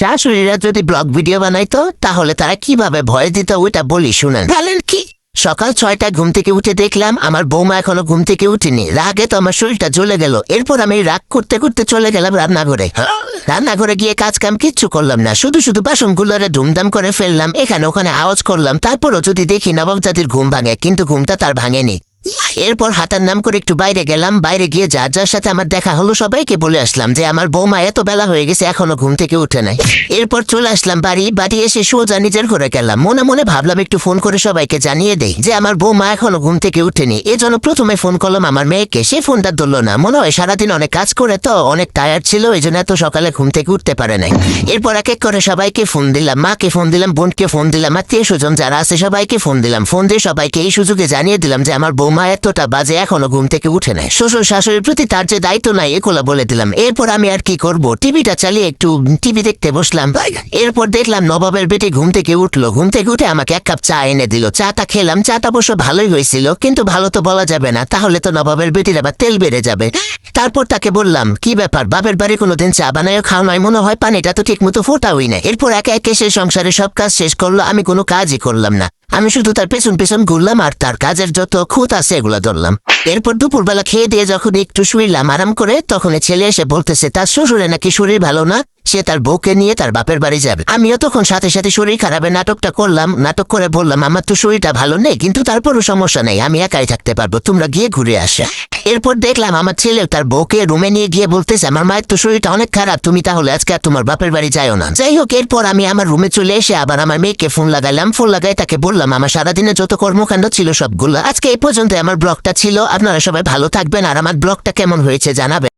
শাশুড়িরা যদি blog video বানাইতো তাহলে তারা কিভাবে ভয় দিত ওইটা বলি শুনেন। বলেন কি? সকাল 6টায় ঘুম থেকে উঠে দেখলাম আমার বৌমা এখনো ঘুম থেকে উঠেনি। রাগে তো আমার শরীরটা জ্বলে গেল। এরপর আমি রাগ করতে করতে চলে গেলাম রান্নাঘরে। রান্নাঘরে গিয়ে কাজ কাম কিচ্ছু করলাম না, শুধু শুধু বাসনগুলোরে ধুমধাম করে ফেললাম, এখানে ওখানে আওয়াজ করলাম। তারপরও যদি দেখি নবাব জাতির ঘুম ভাঙে, কিন্তু ঘুমটা তার ভাঙেনি। এরপর হাতার নাম করে একটু বাইরে গেলাম। বাইরে গিয়ে যার যার সাথে আমার দেখা হলো সবাইকে বলে আসলাম যে আমার বৌমা এত বেলা হয়ে গেছে এখনো ঘুম থেকে উঠে নাই। এরপর চলে আসলাম বাড়ি এসে সোজা নিজের ঘরে গেলাম। মনে মনে ভাবলাম একটু ফোন করে সবাইকে জানিয়ে দেই যে আমার বৌমা এখনো ঘুম থেকে উঠেনি। এজন্য প্রথমে ফোন করলাম আমার মেয়েকে। সে ফোনটা ধরলো না, মনে হয় সারাদিন অনেক কাজ করে তো অনেক টায়ার্ড ছিল, এই জন্য এত সকালে ঘুম থেকে উঠতে পারে নাই। এরপর এক এক করে সবাইকে ফোন দিলাম, মাকে ফোন দিলাম, বোনকে ফোন দিলাম, আত্মীয় স্বজন যারা আছে সবাইকে ফোন দিলাম। ফোন দিয়ে সবাইকে এই সুযোগে জানিয়ে দিলাম যে আমার বৌমা এতটা বাজে এখনো ঘুম থেকে উঠে নাই। শ্বশুর শাশুড়ির প্রতি তার যে দায়িত্ব নাই এগুলো বলে দিলাম। এরপর আমি আর কি করব, টিভিটা চালিয়ে একটু টিভি দেখতে বসলাম। এরপর দেখলাম নবাবের বেটি ঘুম থেকে উঠলো। ঘুম থেকে উঠে আমাকে এক কাপ চা এনে দিল। চাটা খেলাম। চাটা অবশ্য ভালোই হয়েছিল, কিন্তু ভালো তো বলা যাবে না, তাহলে তো নবাবের বেটির আবার তেল বেড়ে যাবে। তারপর তাকে বললাম, কি ব্যাপার, বাপের বাড়ি কোনোদিন চা বানায়ও খাও নয়, মনে হয় পানিটা তো ঠিক মতো ফোটাওই না। এরপর একে একে সে সংসারের সব কাজ শেষ করলো, আমি কোনো কাজই করলাম না। আমি শুধু তার পেছন পেছন ঘুরলাম আর তার কাজের যত খুঁত আছে এগুলো ধরলাম। এরপর দুপুরবেলা খেয়ে দিয়ে যখন একটু শুইলাম আরাম করে, তখন ছেলে এসে বলতেছে তার শ্বশুরে নাকি শরীর ভালো না, সে তার বউকে নিয়ে তার বাপের বাড়ি যাবে। আমিও তখন সাথে সাথে শরীর খারাপের নাটকটা করলাম। নাটক করে বললাম আমার তো শরীরটা ভালো নেই, কিন্তু তারপরও সমস্যা নেই, আমি একাই থাকতে পারবো, তোমরা গিয়ে ঘুরে আসো। এরপর দেখলাম আমার ছেলেও তার বউকে রুমে নিয়ে গিয়ে বলতেছে আমার মায়ের তো শরীরটা অনেক খারাপ, তুমি তাহলে আজকে আর তোমার বাপের বাড়ি যাও না। যাই হোক, এরপর আমি আমার রুমে চলে এসে আবার আমার মেয়েকে ফোন লাগাইলাম। ফোন লাগাই তাকে বললাম আমার সারাদিনে যত কর্মকাণ্ড ছিল সবগুলো। আজকে এই পর্যন্ত আমার ব্লগটা ছিল। আপনারা সবাই ভালো থাকবেন আর আমার ব্লগটা কেমন হয়েছে জানাবেন।